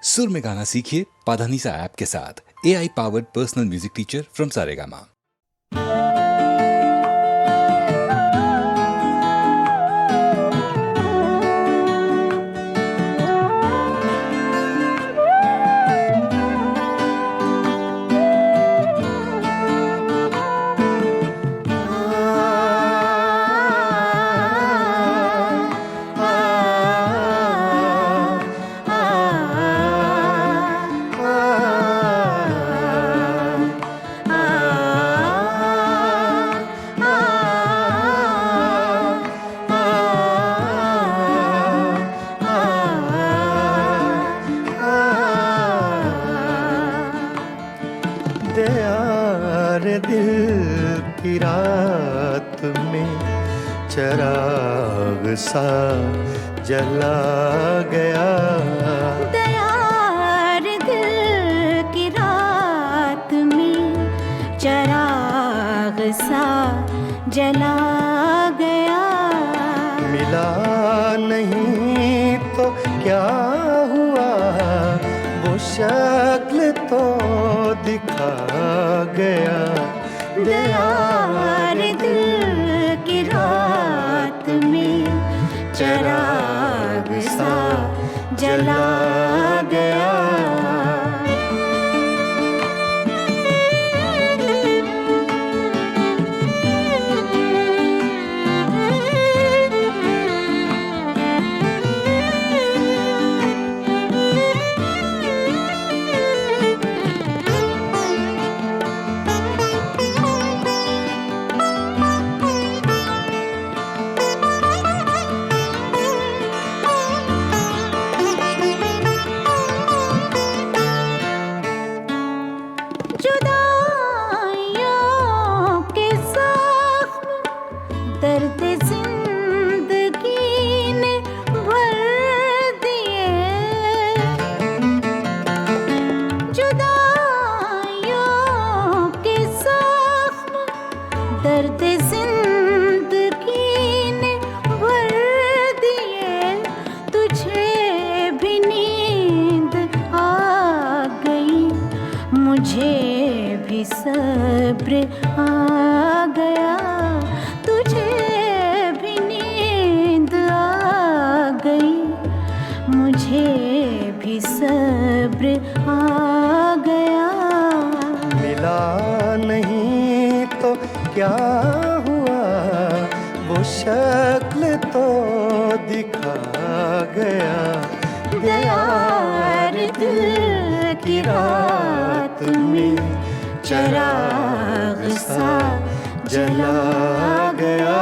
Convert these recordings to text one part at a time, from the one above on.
सुर में गाना सीखिए पाधानीसा ऐप के साथ। AI powered personal music teacher from Saregama. दिल की रात में चिराग सा जला गया। दयार दिल की रात में चिराग सा जला गया। मिला नहीं तो क्या हुआ, वो शक्ल तो दिखा गया। दयार दिल की रात में चिराग सा जला गया। दर्द जिंदगी ने भर दिए, जुदाइयों के जख्म दर्द जिंदगी ने भर दिए। तुझे भी नींद आ गई, मुझे भी सब्र आ गया। तुझे भी नींद आ गई, मुझे भी सब्र आ गया। मिला नहीं तो क्या हुआ, वो शक्ल तो दिखा गया। दयार दिल की रात में चिराग सा जला गया।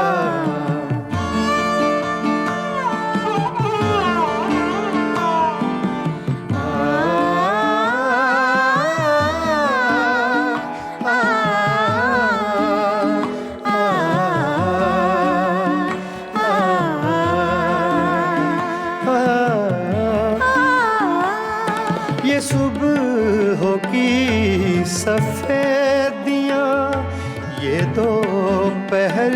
ये सुबह की सफेदियाँ, ये दोपहर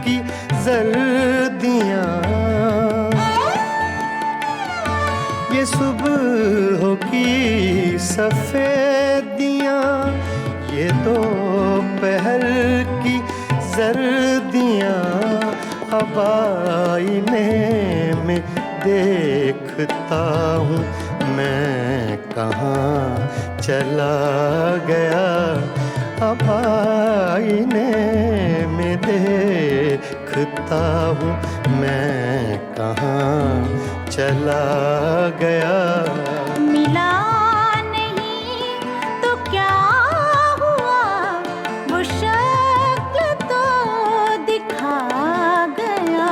की जर्दियाँ। ये सुबह की सफेदियाँ, ये दोपहर की जर्दियाँ। अब आईने में देखता हूँ मैं कहाँ चला गया। अब आईने में देखता हूँ मैं कहाँ चला गया। मिला नहीं तो क्या हुआ, वो शक्ल तो दिखा गया।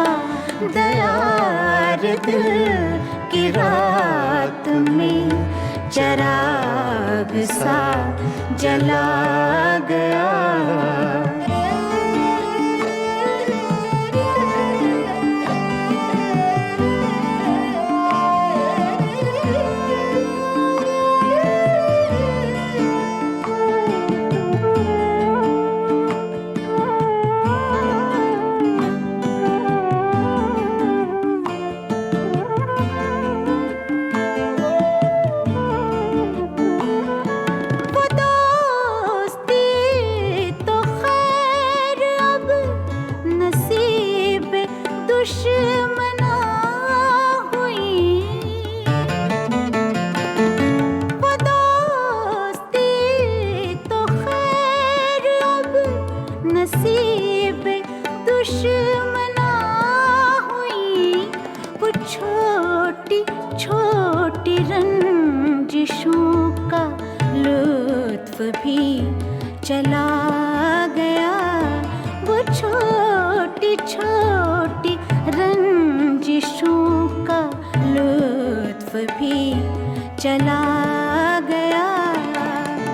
दयार दिल की रात में चिराग सा जला गया। भी चला गया, वो छोटी छोटी रंजिशों का लुत्फ भी चला गया।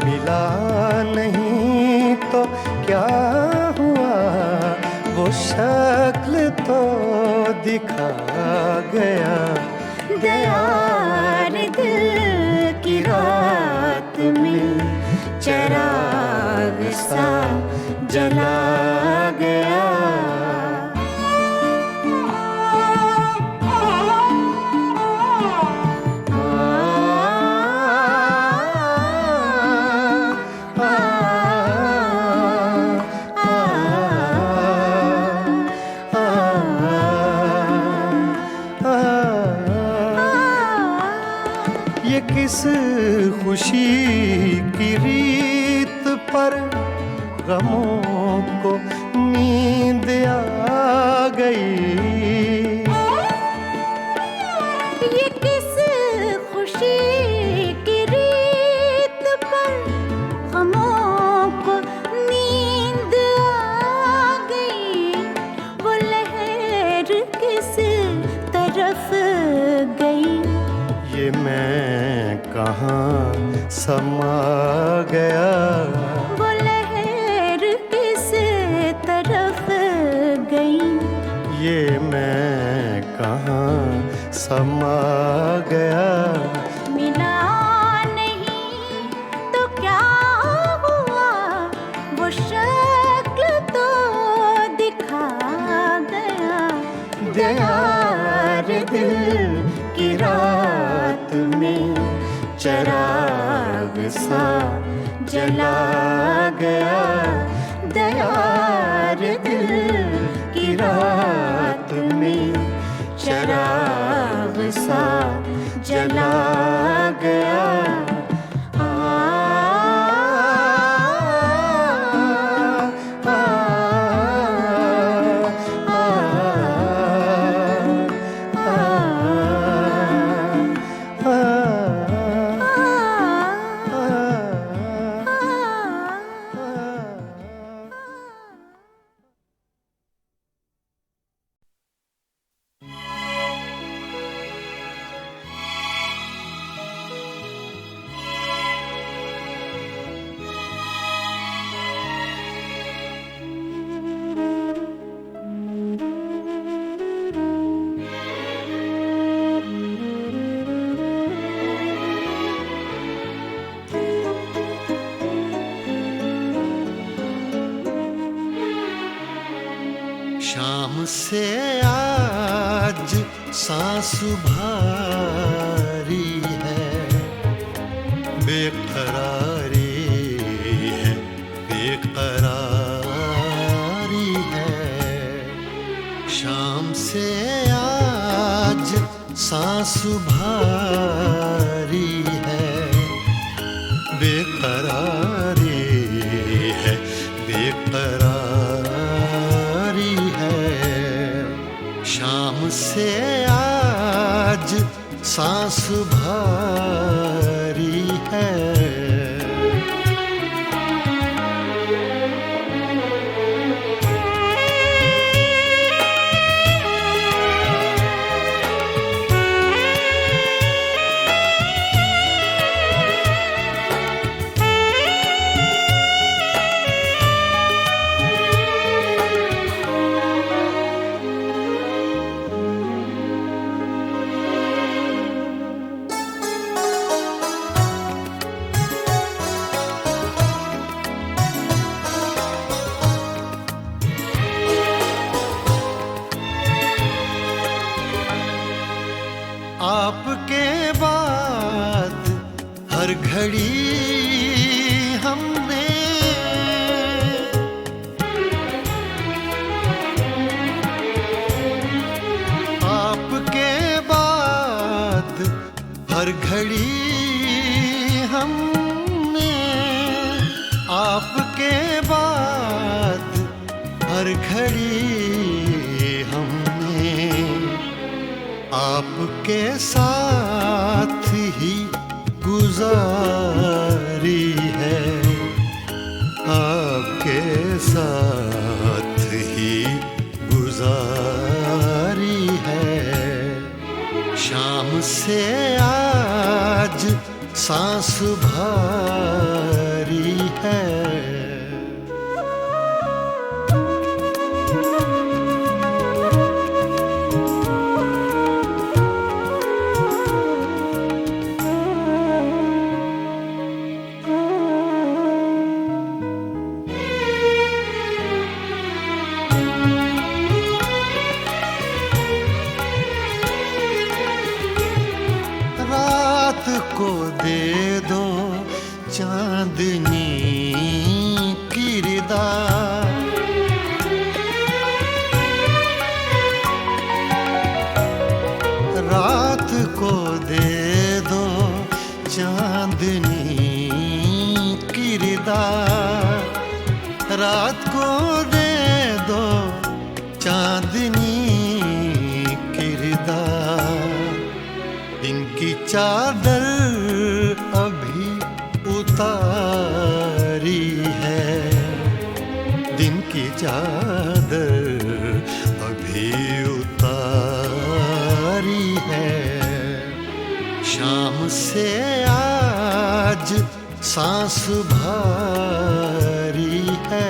मिला नहीं तो क्या हुआ, वो शक्ल तो दिखा गया। दयार दिल की रात में चिराग सा जला गया। ये किस खुशी की रीत पर गमों को नींद आ गई। ये किस खुशी की रीत पर गमों को नींद आ गई। वो लहर किस तरफ गई, ये मैं कहाँ समा गया। वो लहर किस तरफ गई, ये मैं कहाँ समा गया। मिला नहीं तो क्या हुआ, वो शक्ल तो दिखा गया। दयार दिल की रात में चिराग सा जला गया। दयार दिल की रात में चिराग सा जला गया। शाम से आज सांस भारी है, बेकरारी है, बेकरारी है। शाम से आज सांस भारी है, बेकरारी है, बेकरारी है। शाम से आज सांस भारी है। आपके बाद हर घड़ी हमने आपके बाद हर घड़ी हमने आपके बाद हर घड़ी हमने आपके साथ ही गुजारी है। साथ ही गुजारी है। शाम से आज सांस भारी है। रात को दे दो चांदनी किरदार, रात को दे दो चांदनी किरदार, रात को दे दो चांदनी किरदार। दिन की चादर अभी उतारी है, दिन की चादर अभी उतारी है। शाम से आज सांस भारी है।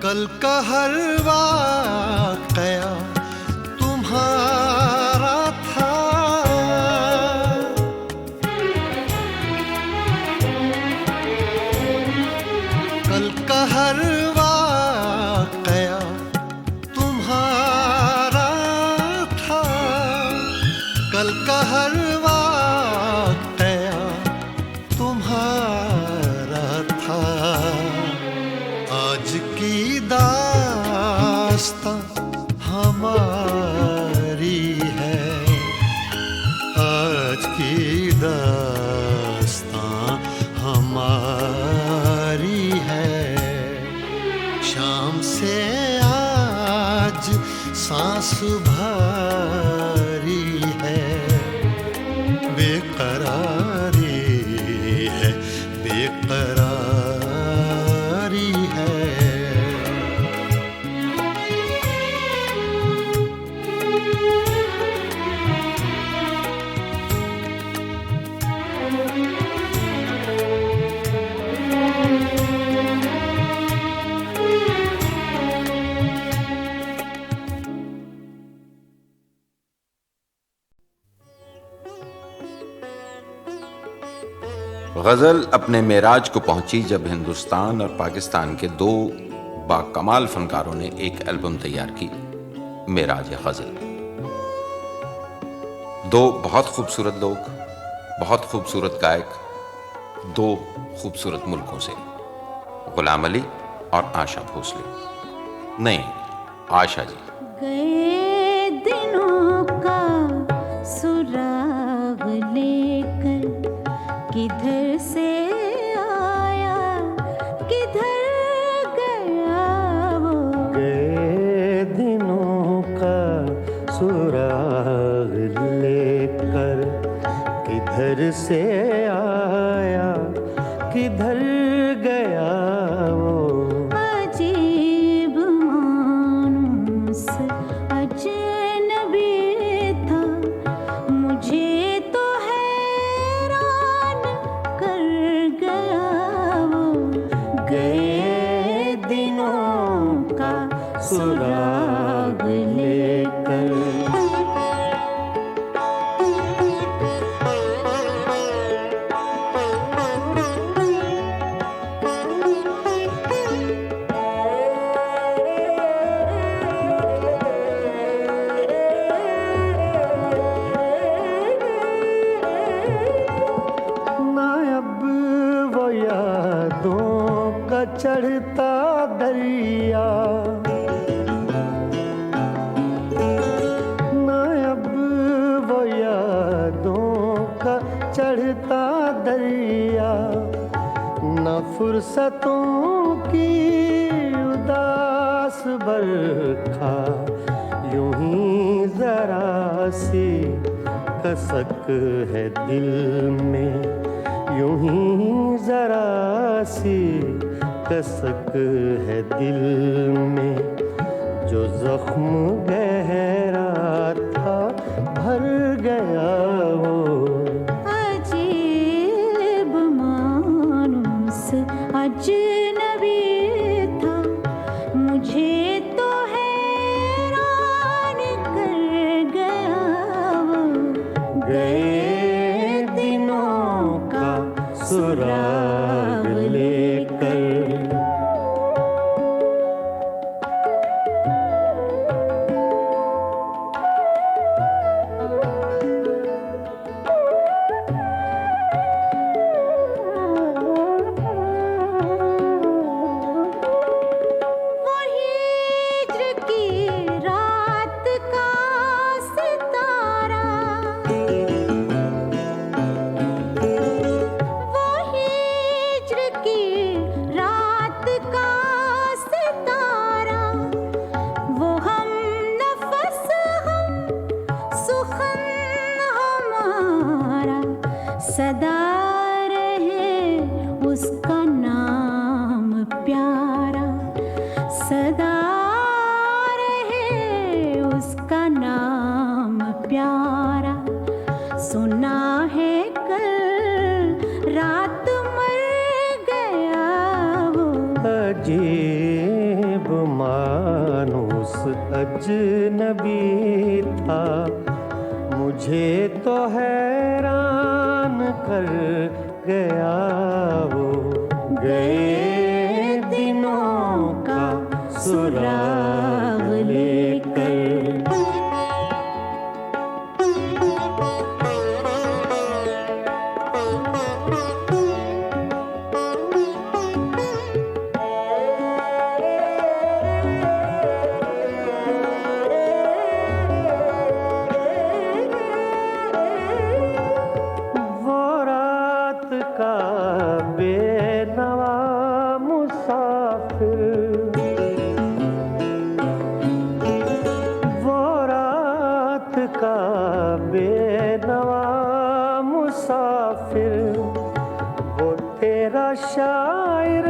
कल का हर वाक़या तुम्हारा था, कल का हर वाक़या तुम्हारा था, कल का हर वाक़या तुम्हारा था। आज की दास्तां हमारी है, आज की दास्तां हमारी है। शाम से आज सांस भारी है। बेकरारी है, बेकरारी है। गज़ल अपने मेराज को पहुंची जब हिंदुस्तान और पाकिस्तान के दो बाकमाल फनकारों ने एक एल्बम तैयार की, मेराज गज़ल। दो बहुत खूबसूरत लोग, बहुत खूबसूरत गायक, दो खूबसूरत मुल्कों से, गुलाम अली और आशा भोसले। नहीं, आशा जी। गए दिनों का सुराग लेकर किधर से आया, किधर गया वो। गए दिनों का सुराग लेकर किधर से आया, किधर गया वो। अजीब मानूस अजनबी था, मुझे तो हैरान कर गया वो। गए दिनों का सुराग लेकर। चढ़ता दरिया, ना अब वो यादों का चढ़ता दरिया, न फुर्सतों की उदास बरखा, यूं ही जरा सी कसक है दिल में, यूं ही जरा सी कसक है दिल में, जो जख्म गहरा था भर गया वो। अजीब मानुस अजनबी था, मुझे तो हैरान कर गया वो। गए दिनों का सुराग लेकर, सदा रहे उसका नाम प्यारा, सदा रहे उसका नाम प्यारा। सुना है कल रात मर गया वो। अजीब मानुस अजनबी था, मुझे तो हैरान कर गया वो। गए दिनों का सुराग लेकर, बेनवा मुसाफिर, वो रात का बेनवा मुसाफिर, वो तेरा शायर,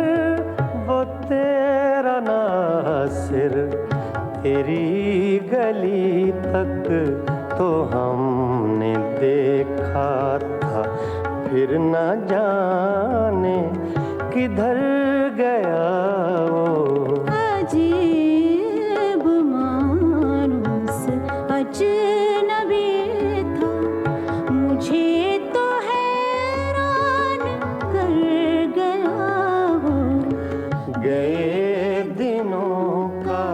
वो तेरा नासिर, तेरी गली तक तो हमने देखा था, फिर न जाने किधर गया वो। अजीब मानुस अजनबी था, मुझे तो हैरान कर गया वो। गए दिनों का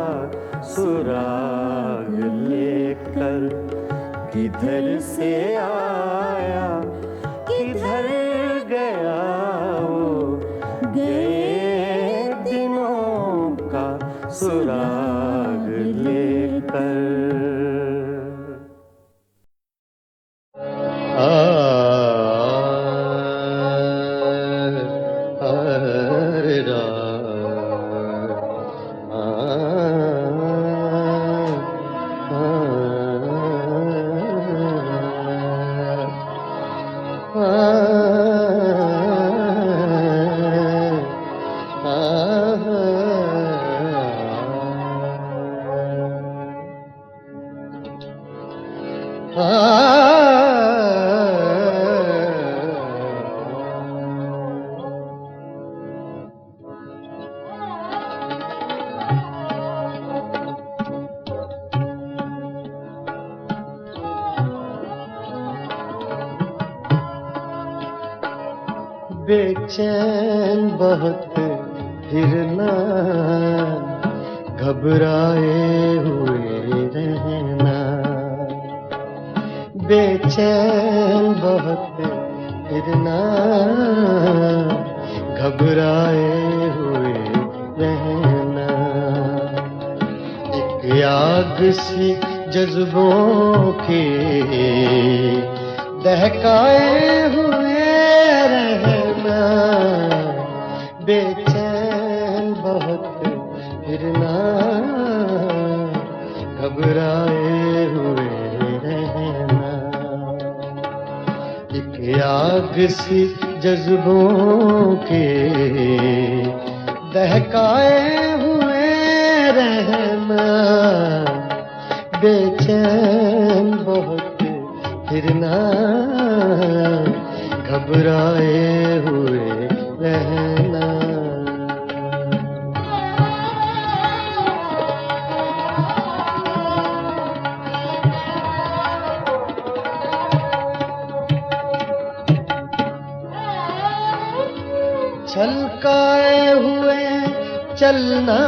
सुराग लेकर, किधर से आया किधर गया वो। गए दिनों का सुराग लेकर। बेचैन बहुत फिरना, घबराए हुए रहना, बेचैन बहुत फिरना, घबराए हुए आग सी जज्बों के दहकाए हुए रहना, बेचैन बहुत फिरना, घबराए हुए रहना। एक आग सी जज्बों के दहकाए हुए रहना, बेचैन बहुत फिरना, घबराए हुए रहना। छलकाए हुए चलना,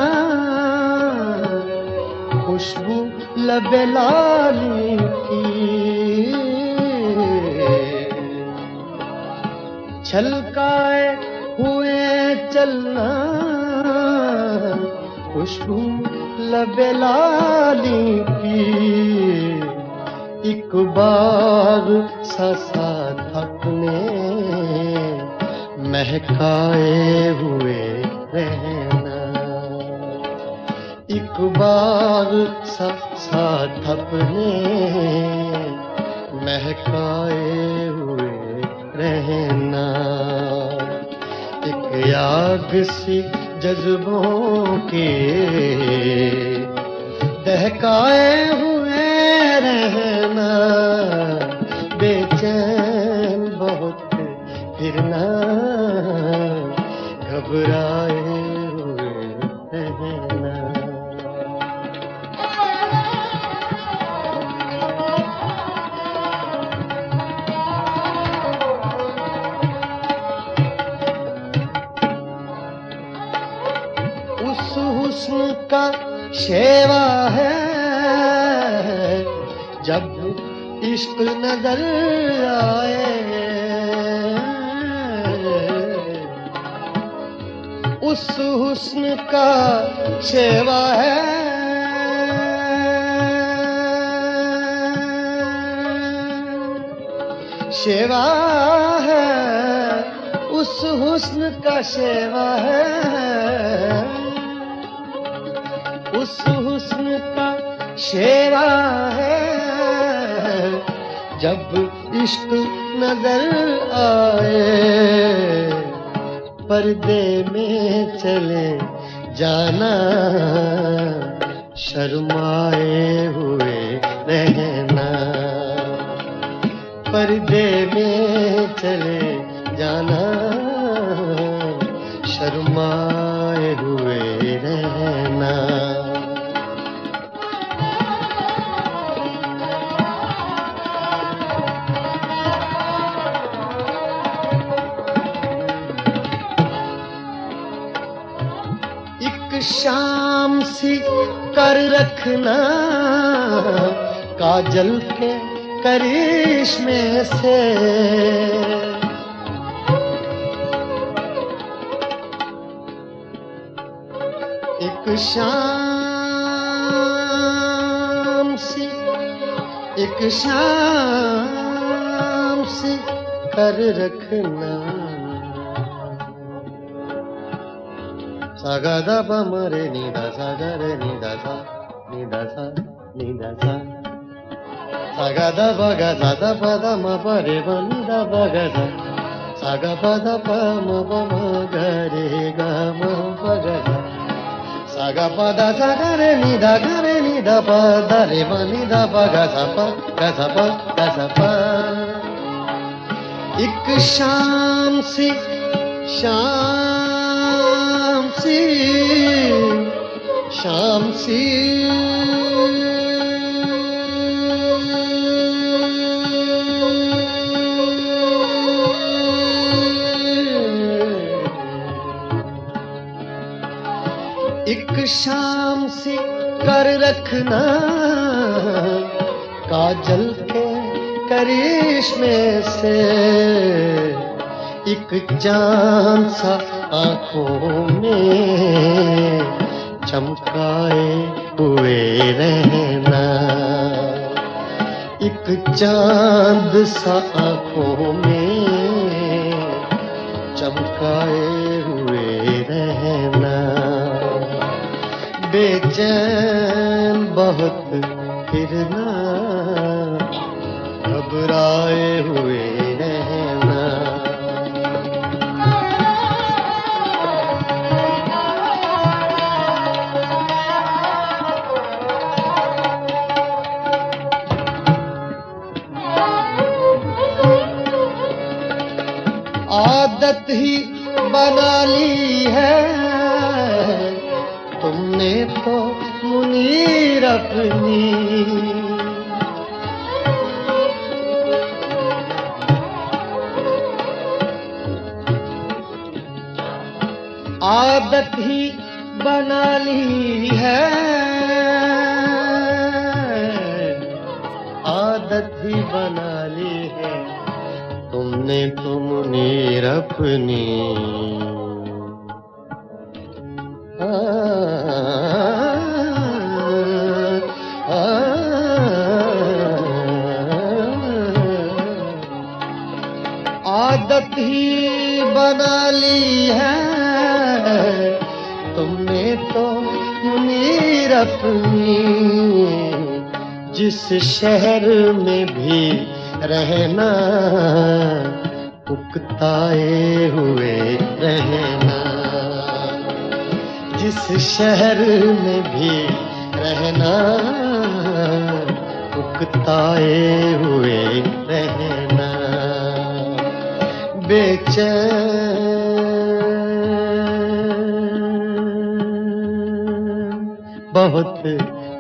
खुशबू लबे लाली की, छलकाए हुए चलना, खुशबू लबे लाली की। एक बाग सा साथ अपने महकाए हुए रहना, एक बाग सा साथ अपने महकाए हुए रहना। एक आग सी जज्बों के दहकाए हुए रहना, बेचैन बहुत फिरना, घबराए हुए रहना। उस हुस्न का शेवा है जब इश्क नजर आए, उस हुस्न का शेवा है शेवा है, उस हुस्न का शेवा है, उस हुस्न का शेवा है जब इश्क नजर आए। पर्दे में चले जाना, शर्माए हुए रहना, पर्दे में चले जाना, शर्माए हुए रहना। शाम सी कर रखना, काजल के करिश्मे से, एक शाम सी कर रखना। सा गा दा पा म रे नि दा सा गा रे नि दा सा नि दा सा नि दा सा, सा गा दा पा गा सा दा पा दा म प रे ब नि दा पा गा सा, सा गा पा दा पा म प म ग रे गा म प गा सा, सा गा पा दा सा गा रे नि दा पा दा रे ब नि दा पा गा सा पा गा सा पा गा सा पा। एक शाम सी एक शाम सी कर रखना, काजल के करिश्मे से, एक चांद सा आंखों में चमकाए हुए रहना, एक चांद सा आंखों में चमकाए हुए रहना, बेचैन बहुत फिरना, घबराए हुए रहना। आदत ही बना ली है तुमने तो मुनीर अपनी, आदत ही बना ली है, आदत ही बना ली है तुमने तो मुनीर अपनी। आदत ही बना ली है तुमने तो मुनीर अपनी, जिस शहर में भी रहना उकताए हुए रहना, जिस शहर में भी रहना उकताए हुए रहना, बेचैन बहुत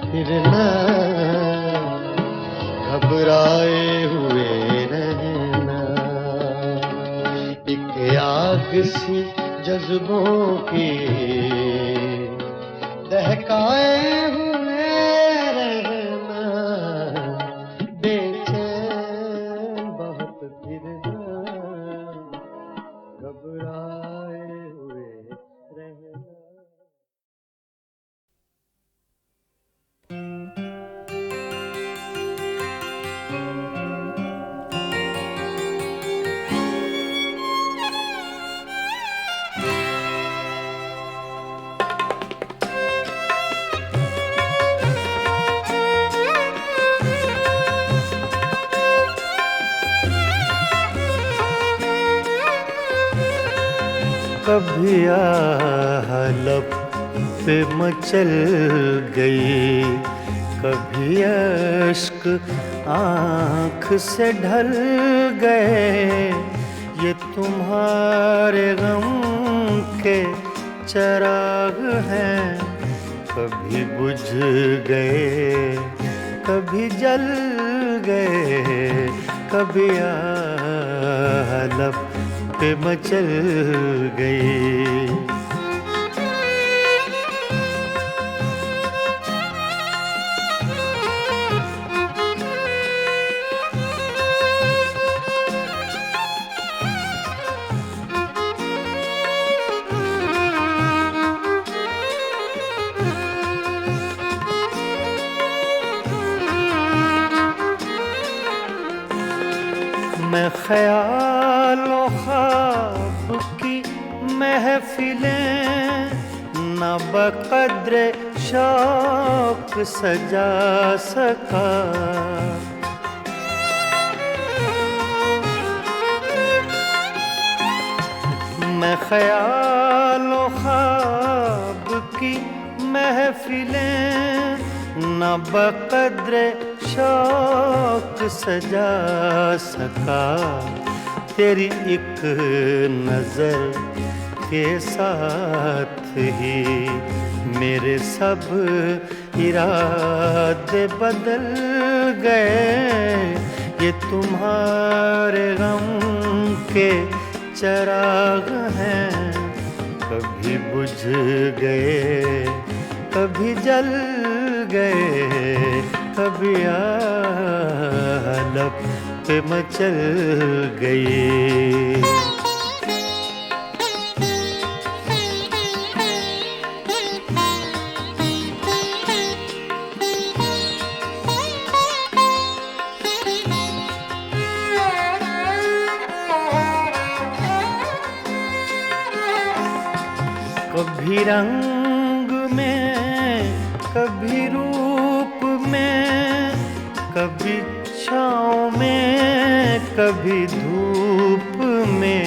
फिरना, घबराए हुए रहना, एक आग सी जज्बों की दहकाए हुए रहना, बेचैन बहुत फिरना, घबराए हुए रहना। कभी लब पे मचल गई, कभी अश्क आँख से ढल गए, ये तुम्हारे गम के चराग हैं, कभी बुझ गए कभी जल गए, कभी लब पे मचल गई। मैं ख्यालों ख्वाब की महफिलें न बक़द्र शौक सजा सका, मैं ख्यालों ख्वाब की महफिलें न बक़द्र शौक सजा सका, तेरी एक नजर के साथ ही मेरे सब इरादे बदल गए, ये तुम्हारे गम के चराग हैं, कभी बुझ गए कभी जल गए, कभी लब पे मचल गई। कभी रंग में, कभी रूप में, कभी छाँव में, कभी धूप में।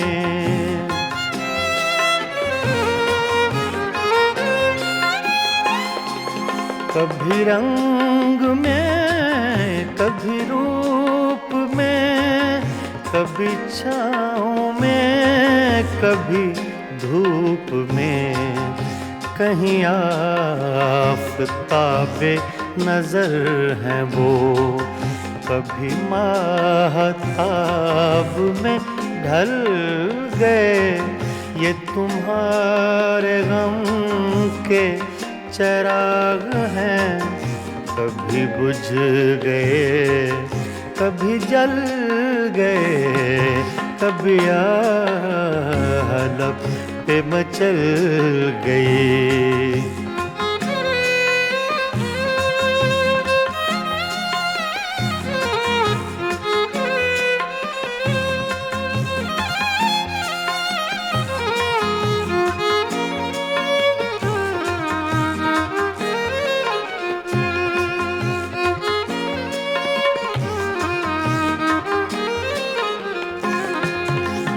कभी रंग में, कभी रूप में, कभी छाँव में, कभी धूप में। कहीं आफ़ताबे नजर हैं वो, कभी माहताब में ढल गए। ये तुम्हारे गम के चिराग हैं, कभी बुझ गए, कभी जल गए, कभी आलम पे मचल गए।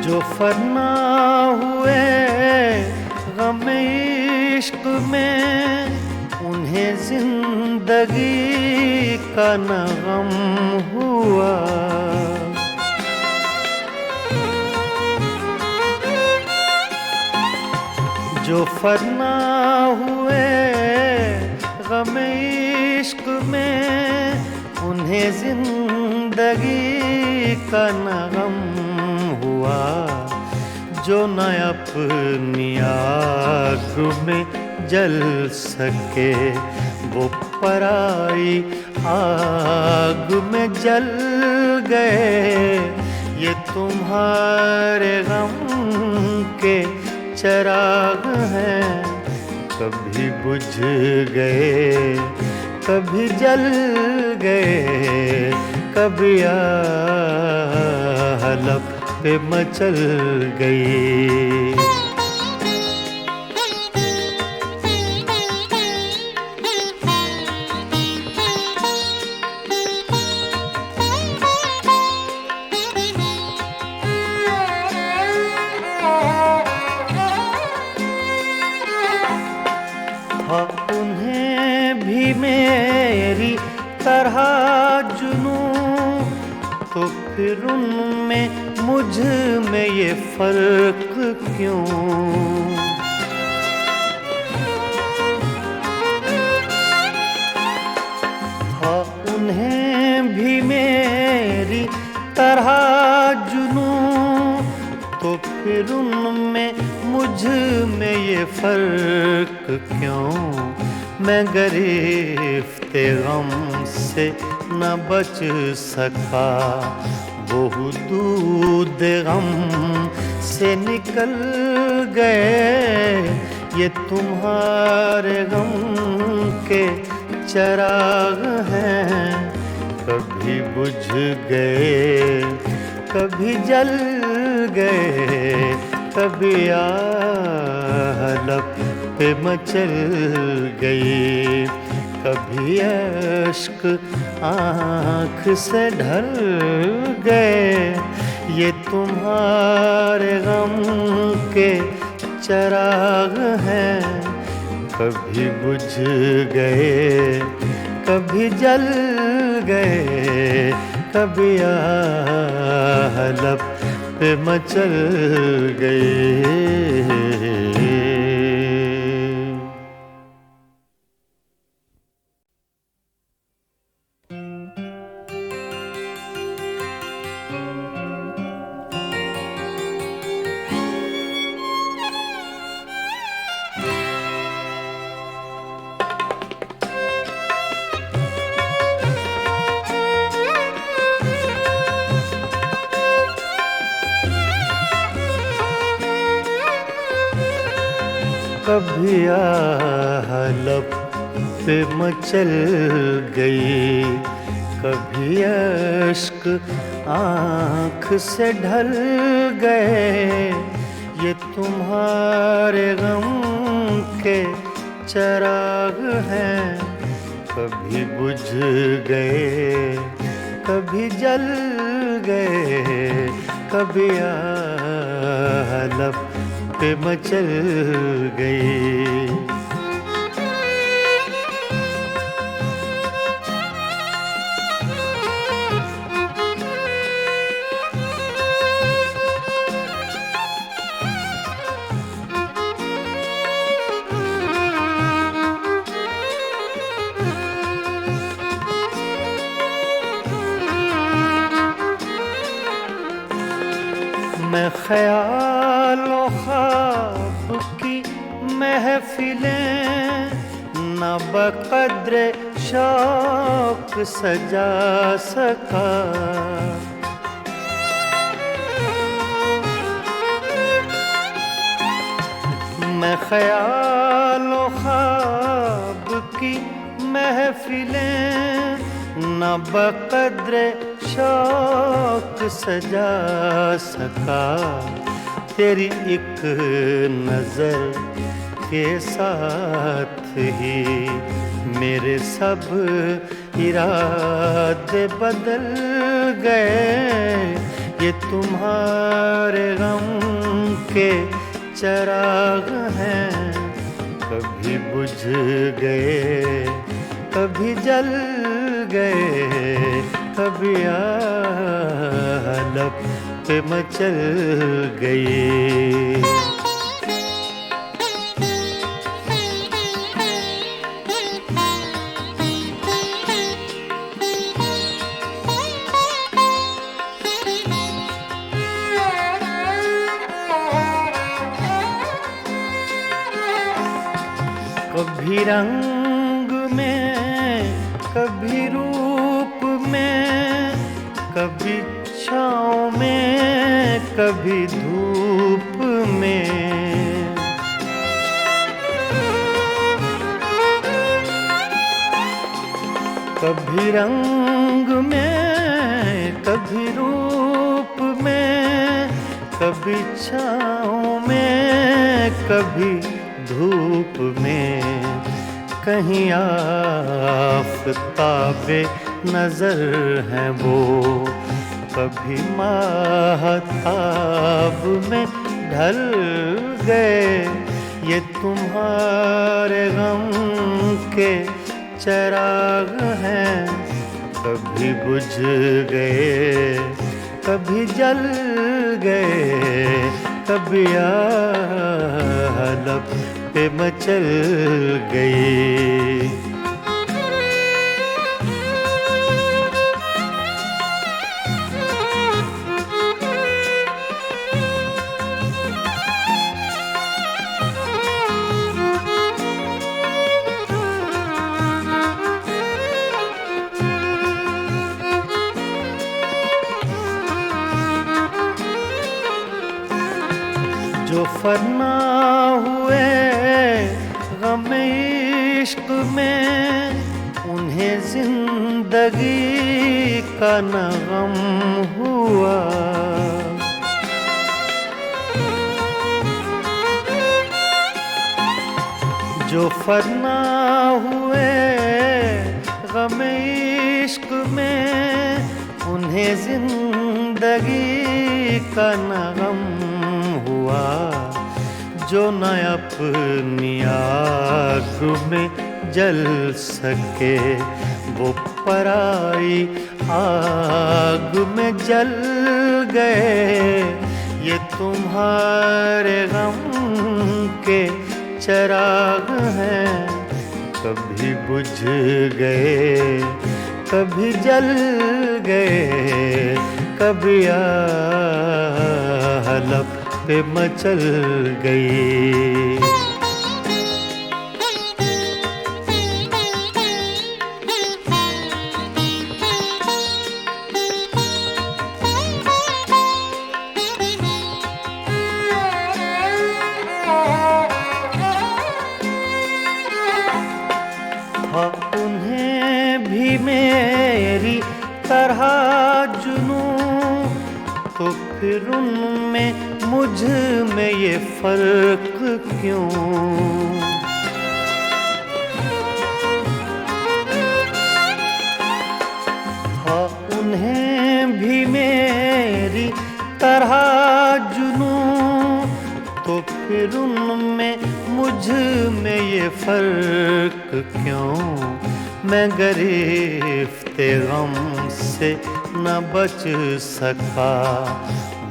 जो फना हुए गम इश्क में, उन्हें जिंदगी का न गम हुआ। जो फना हुए गम इश्क में, उन्हें जिंदगी का न गम हुआ। जो न अपनी आग में जल सके, वो पराई आग में जल गए। ये तुम्हारे गम के चिराग हैं, कभी बुझ गए, कभी जल गए, कभी आलम पे मचल गई। हाँ, उन्हें भी मेरी तरह जुनूं, तो फिर उनमें मुझ में ये फर्क क्यों? हाँ, उन्हें भी मेरी तरह जुनूं, तो फिर उनमें मुझ में ये फर्क क्यों? मैं गिरफ्ते गम से न बच सका, वो दूध गम से निकल गए। ये तुम्हारे गम के चिराग हैं, कभी बुझ गए, कभी जल गए, कभी आलम पे मचल गई, कभी अश्क आँख से ढल गए। ये तुम्हारे गम के चिराग हैं, कभी बुझ गए, कभी जल गए, कभी आलम पे मचल गए। कभी आलम पे मचल गई, कभी अश्क आँख से ढल गए। ये तुम्हारे गम के चराग हैं, कभी बुझ गए कभी जल गए, कभी लब पे मचल गई। मैं ख्यालों ख्वाब की महफिलें न बक़द्र शौक सजा सका, मैं ख्यालों ख्वाब की महफिलें न बक़द्र शौक सजा सका। तेरी एक नजर के साथ ही मेरे सब इरादे बदल गए। ये तुम्हारे गम के चराग हैं, कभी बुझ गए कभी जल गए, कभी लब पे मचल गई। कभी रंग में कभी रूप में, कभी छाँव में कभी धूप में, कभी रंग में कभी रूप में, कभी छाँव में कभी धूप में। कहीं आफ़ताबे नजर हैं वो, कभी माहताब में ढल गए। ये तुम्हारे गम के चराग हैं, कभी बुझ गए कभी जल गए, कभी लब पे मचल गई। जो फना हुए गम इश्क में, उन्हें जिंदगी का न गम हुआ। जो फना हुए गम इश्क में, उन्हें जिंदगी का न गम हुआ। जो न अपनी आग में जल सके, वो पराई आग में जल गए। ये तुम्हारे गम के चराग हैं, कभी बुझ गए कभी जल गए, कभी लब पे मचल गई। हाँ, उन्हें भी मेरी तरह जुनूं तो फिर उनमें मुझ में ये फर्क क्यों? हाँ उन्हें भी मेरी तरह जुनूं, तो फिर उनमें मुझ में ये फर्क क्यों? मैं गिरफ्ते गम से न बच सका,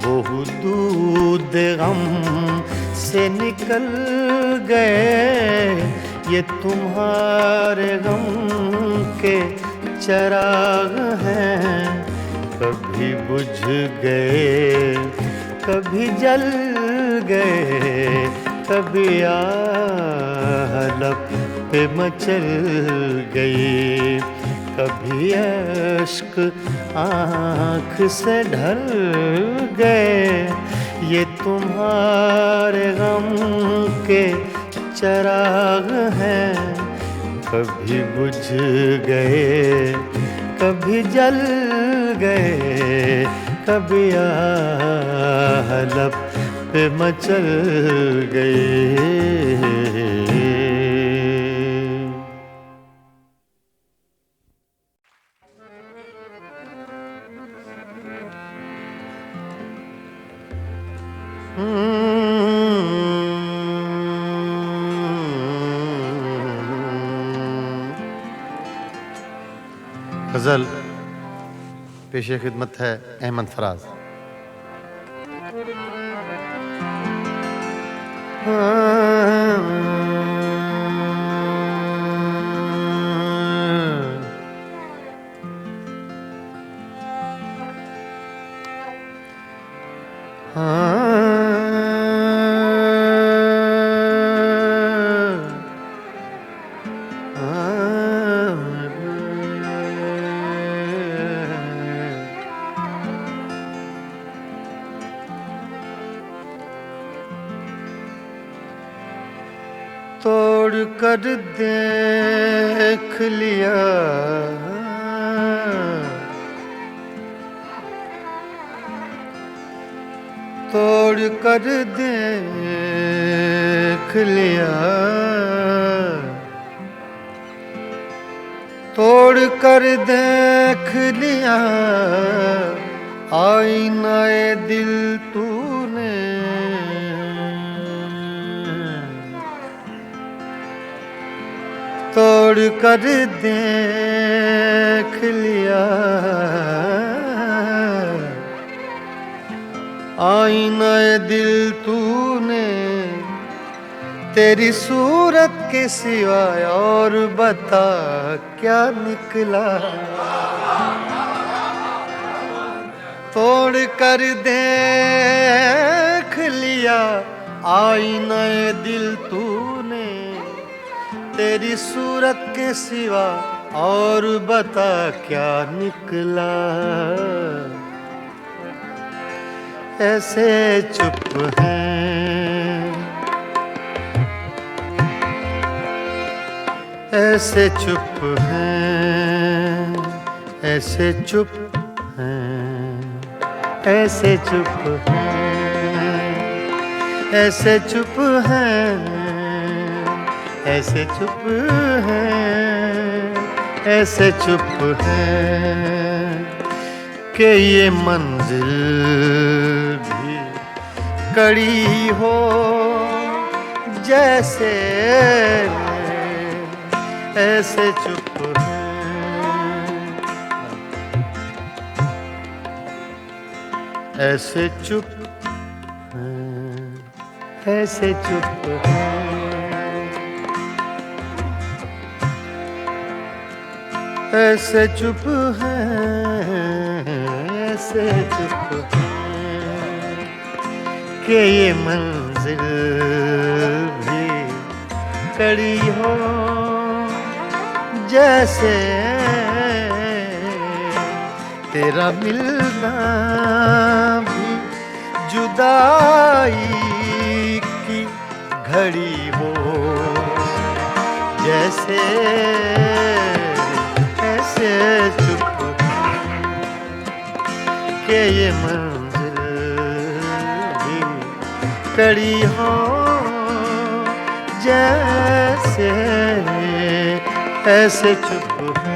वो दूध गम से निकल गए। ये तुम्हारे गम के चराग हैं, कभी बुझ गए कभी जल गए, कभी आलप पे मचल गई, कभी अश्क आँख से ढल गए। ये तुम्हारे गम के चराग हैं, कभी बुझ गए कभी जल गए, कभी आलप पे मचल गए। गज़ल पेश खिदमत है अहमद फराज। तोड़ कर देख लिया तोड़ कर देख लिया, तोड़ कर देख लिया आईनाए दिल तूने। तोड़ कर देख लिया आईनाए दिल तूने, तेरी सूरत के सिवाय और बता क्या निकला। तोड़ कर देख लिया आईनाए दिल तूने, तेरी सूरत के सिवा और बता क्या निकला। ऐसे चुप हैं, ऐसे चुप हैं, ऐसे चुप हैं, ऐसे चुप हैं, ऐसे चुप हैं, ऐसे चुप हैं, ऐसे चुप हैं कि ये मंजिल भी कड़ी हो जैसे, ऐसे चुप हैं, ऐसे चुप हैं, ऐसे चुप हैं, ऐसे चुप हैं, ऐसे चुप हैं कि ये मंजिल भी कड़ी हो जैसे, तेरा मिलना भी जुदाई की घड़ी हो जैसे, ऐसे चुप के ये मंजिल कड़ी हो जैसे ऐसे चुप है।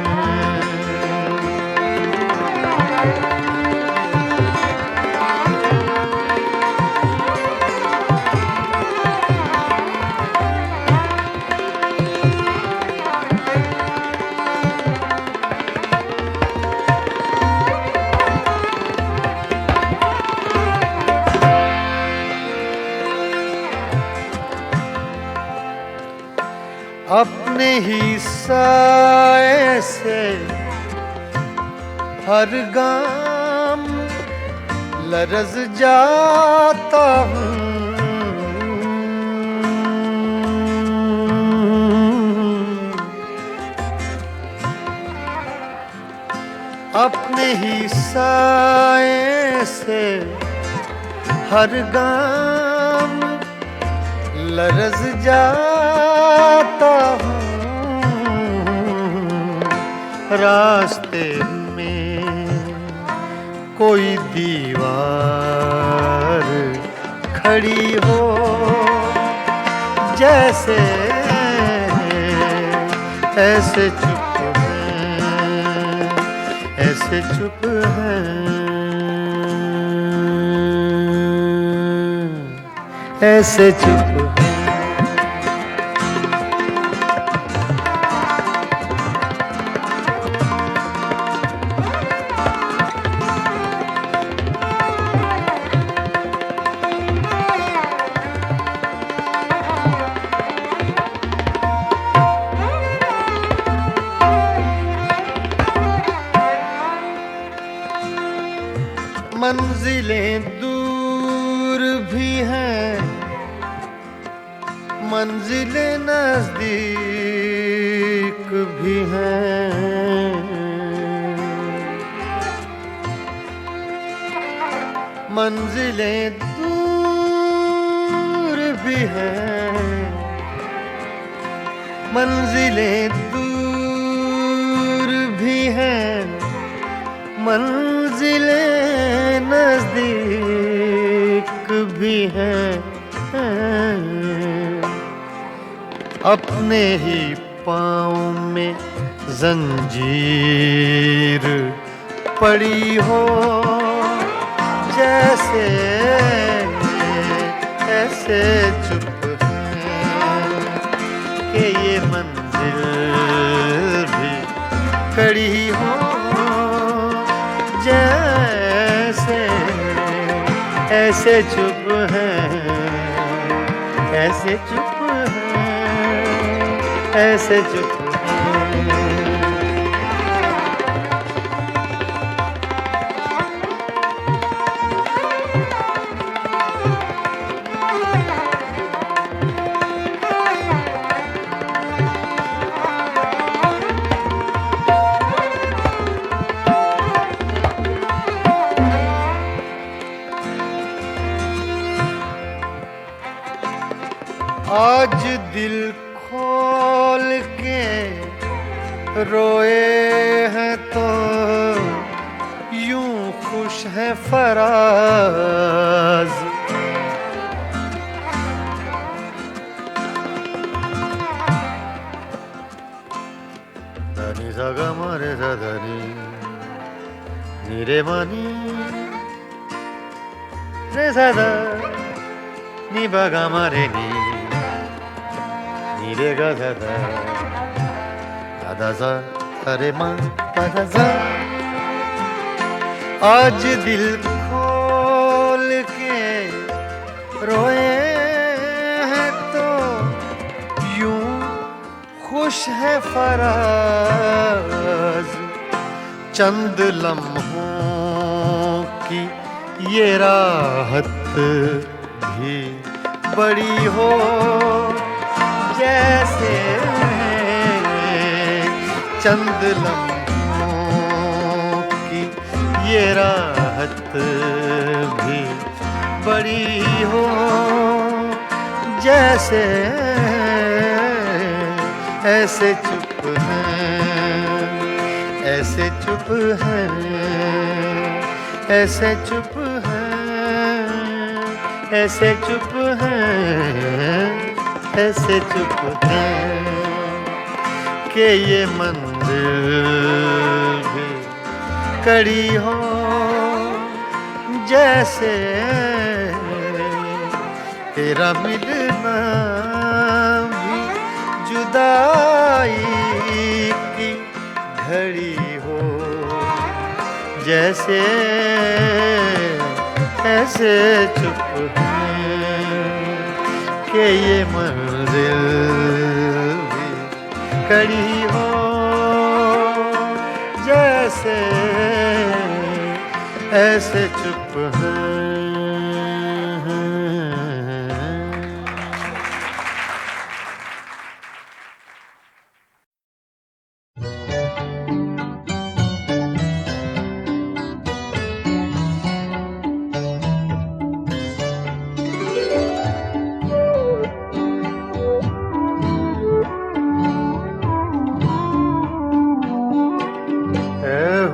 अपने ही साए से हर गाम लरज़ जाता हूँ। अपने ही साए से हर गाम लरज़ जाता हूँ। रास्ते में कोई दीवार खड़ी हो जैसे ऐसे चुप है, ऐसे चुप है, ऐसे चुप है। मंजिलें दूर भी हैं, मंजिलें नजदीक भी हैं। मंजिलें दूर भी हैं, मंजिलें दूर भी हैं, मंजिलें नजदीक भी हैं। अपने ही पाँव में जंजीर पड़ी हो जैसे ऐसे चुप है कि ये मंजिल भी कड़ी हो जैसे ऐसे चुप है, ऐसे चुप है, ऐसे चुप है। आज दिल खोल के रोए हैं तो यूं खुश है फराज। धनी सगा मारे धनी नीरे मानी रे सदा नी बगा मारे नी नीरे गा दा दा सा अरे मां दा सा। आज दिल खोल के रोए हैं तो यूं खुश है फराज। चंद लम्हों की ये राहत भी बड़ी हो जैसे चंद लम्हों की ये राहत भी बड़ी हो जैसे ऐसे चुप है, ऐसे चुप है, ऐसे चुप है, ऐसे चुप हैं, ऐसे चुप हैं कि ये मंजिल भी कड़ी हो, जैसे तेरा मिलना भी जुदाई की घड़ी हो, जैसे ऐसे चुप हैं कि ये मंजिल भी कड़ी हो, जैसे ऐसे चुप हैं।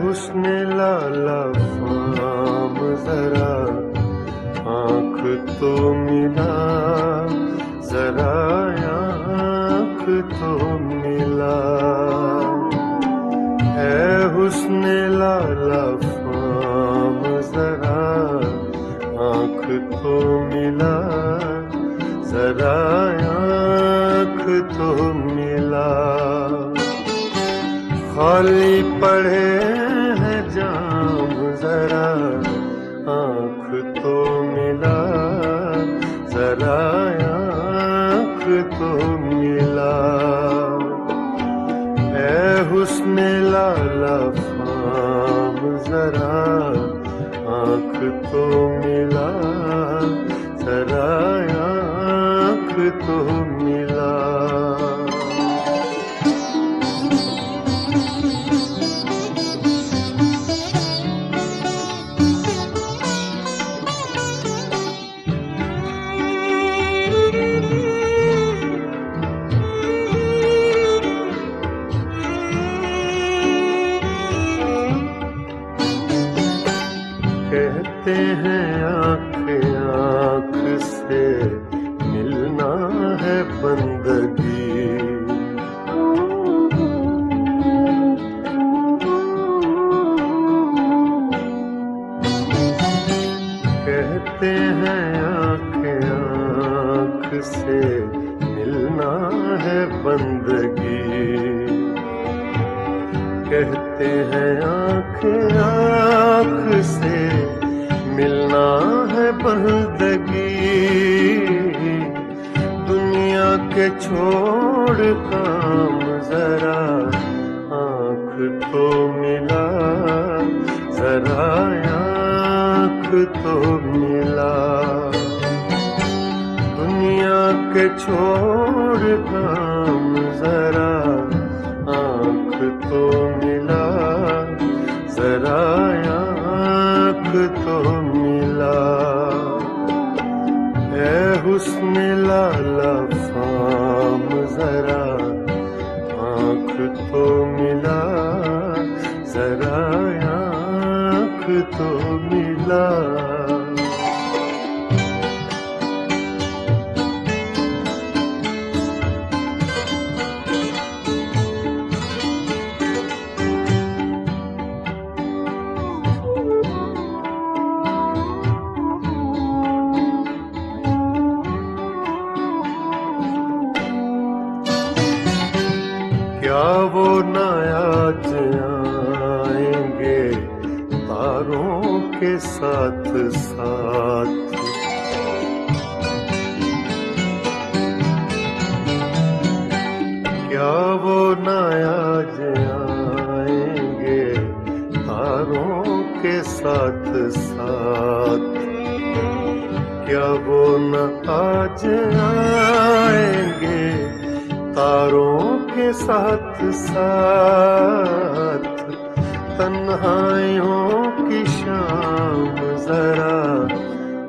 हुस्न लाला फाम जरा आँख तो मिला, जरा आँख तो मिला। है हुस्न लाला फाम जरा आँख तो मिला, जरा आँख तो मिला। खाली पड़े हैं जाम जरा आँख तो मिला, जरा आँख तो मिला। ऐ हुस्न लाला फाम जरा आँख तो मिला, जरा आँख तो मिला। कहते हैं आँख आँख से मिलना है बंदगी, कहते हैं आँख आँख से मिलना है बंदगी, कहते हैं आँख आँख से मिलना है बंदगी। दुनिया के छोड़ काम जरा आँख तो मिला, जरा आँख तो मिला। दुनिया के छोड़ काम जरा आँख तो मिला, जरा आँख तो मिला। ऐ हुस्न लाला फाम जरा आँख तो मिला, जरा आँख तो मिला। क्या वो न आज आएंगे तारों के साथ साथ, क्या वो न आज आएंगे तारों के साथ साथ, क्या वो न आज आएंगे तारों के साथ साथ। तन्हाइयों की शाम जरा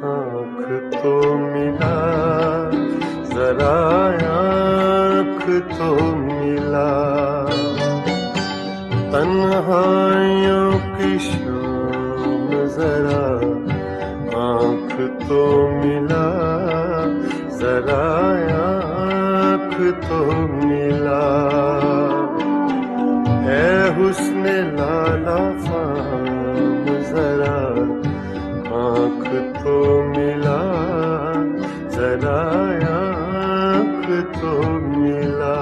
आँख तो मिला, जरा आँख तो मिला। तन्हाइयों की शाम जरा आँख तो मिला, जरा आँख तो मिला। ऐ हुस्न लाला फाम जरा आँख तो मिला, जरा आँख तो मिला।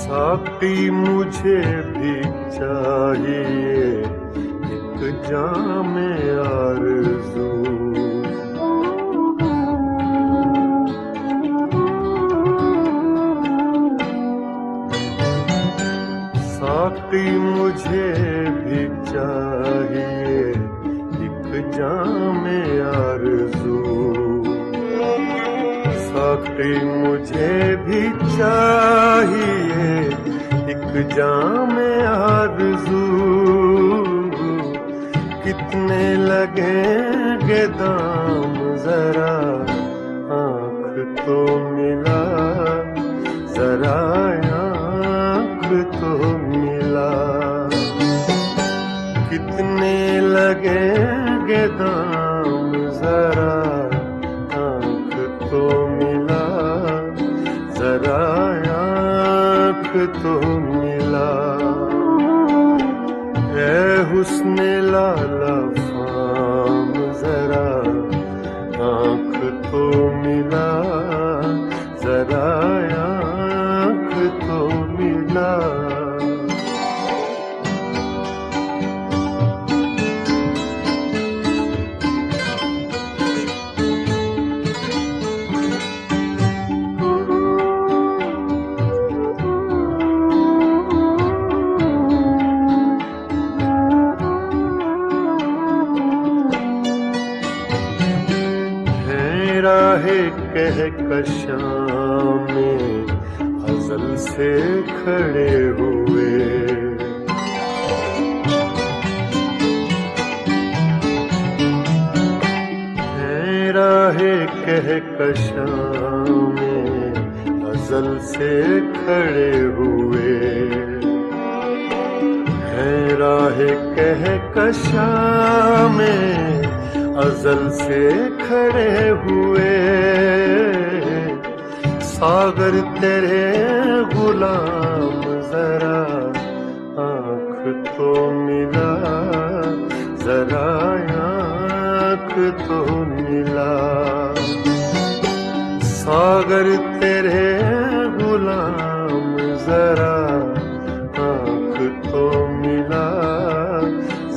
साकी मुझे भी चाहिए एक जाम आरज़ू। साकी मुझे भी चाहिए एक जाम आरज़ू। साकी मुझे भी चाहिए एक जाम आरज़ू। कितने लगेंगे दाम जरा आँख तो मिला, जरा आँख तो मिला। कितने लगेंगे दाम जरा आँख तो मिला, जरा आँख तो मिला। ऐ हुस्न लाला फाम जरा आँख तो मिला, जरा आँख तो मिला। राहे कहकशां में अज़ल से खड़े हुए। हैं राहे कहकशां में अज़ल से खड़े हुए। हैं राहे कहकशां में अज़ल से खड़े हुए। सागर तेरे गुलाम जरा आँख तो मिला, जरा आँख तो मिला। सागर तेरे गुलाम जरा आँख तो मिला,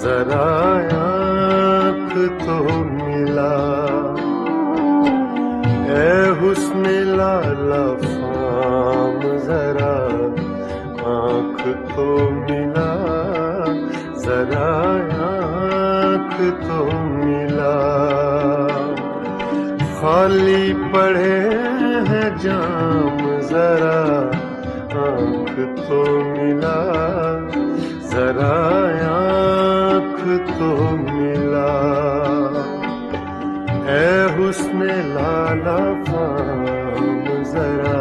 जरा आँख तो मिला। ऐ हुस्न लाला फाम जरा आँख तो मिला, जरा आँख तो मिला। खाली पड़े हैं जाम जरा आँख तो मिला, जरा आँख तो मिला। ऐ हुस्न लाला फाम जरा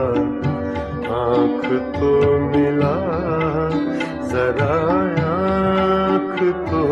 आँख तो मिला, जरा आँख तो